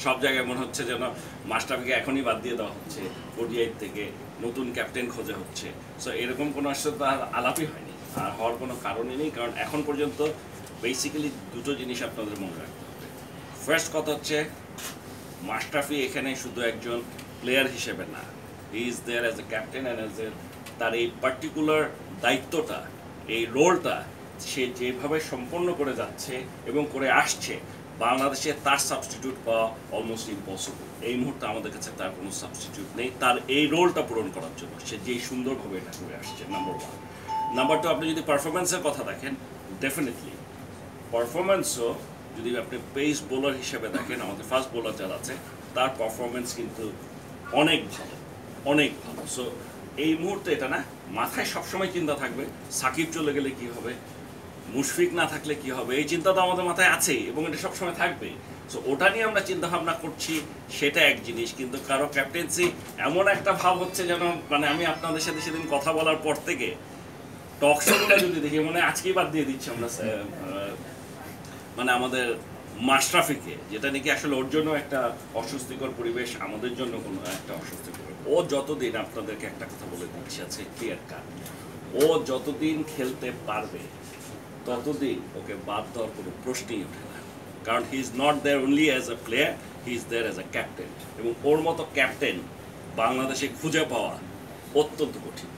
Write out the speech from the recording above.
সব জায়গায় মনে হচ্ছে যেন মাশরাফিকে এখনই বাদ দিয়ে দেওয়া হচ্ছে, ওডিআই থেকে নতুন ক্যাপ্টেন খোঁজা হচ্ছে। সো এরকম কোনো আসলে তো আর আলাপই হয়নি, আর হওয়ার কোনো কারণই নেই। কারণ এখন পর্যন্ত বেসিক্যালি দুটো জিনিস আপনাদের মনে রাখতে হবে। ফার্স্ট কথা হচ্ছে মাশরাফি এখানে শুধু একজন প্লেয়ার হিসেবে না, he is there as a captain and as a তার এই পার্টিকুলার দায়িত্বটা, এই রোলটা সে যেভাবে সম্পন্ন করে যাচ্ছে এবং করে আসছে, বাংলাদেশে তার সাবস্টিটিউট পাওয়া অলমোস্ট ইম্পসিবল। এই মুহূর্তে আমাদের কাছে তার কোনো সাবস্টিটিউট নেই তার এই রোলটা পূরণ করার জন্য, সে যেই সুন্দরভাবে এটা করে আসছে, নাম্বার ওয়ান। নাম্বার টু, আপনি যদি পারফরমেন্সের কথা দেখেন, ডেফিনেটলি পারফরমেন্সও যদি আপনি পেস বোলার হিসেবে দেখেন, আমাদের ফাস্ট বোলার যারা আছে তার পারফরমেন্স কিন্তু অনেক ভালো, অনেক ভালো। সো এই মুহূর্তে এটা না, মাথায় সবসময় চিন্তা থাকবে সাকিব চলে গেলে কি হবে, মুশফিক না থাকলে কি হবে, এই চিন্তা তো আমাদের মাথায় আছেই এবং এটা সবসময় থাকবে। সো ওটা নিয়ে আমরা চিন্তা ভাবনা করছি, সেটা এক জিনিস। কিন্তু কারো ক্যাপ্টেন্সি এমন একটা ভাব হচ্ছে যেন, মানে আমি আপনাদের সাথে সেদিন কথা বলার পর থেকে টক শোগুলো যদি দেখি, মানে আজকেই বাদ দিয়ে দিচ্ছি আমরা মানে আমাদের মাশরাফিকে, যেটা নাকি আসলে ওর জন্য একটা অস্বস্তিকর পরিবেশ, আমাদের জন্য কোনো একটা অস্বস্তিকর। ও যতদিন, আপনাদেরকে একটা কথা বলে দিচ্ছি আছে ক্লিয়ার কাট, ও যতদিন খেলতে পারবে ততদিন ওকে বাদ দেওয়ার কোনো প্রশ্নই ওঠে না। কারণ he is not there only as a player, he is there as a captain. এবং ওর মতো ক্যাপ্টেন বাংলাদেশে খুঁজে পাওয়া অত্যন্ত কঠিন।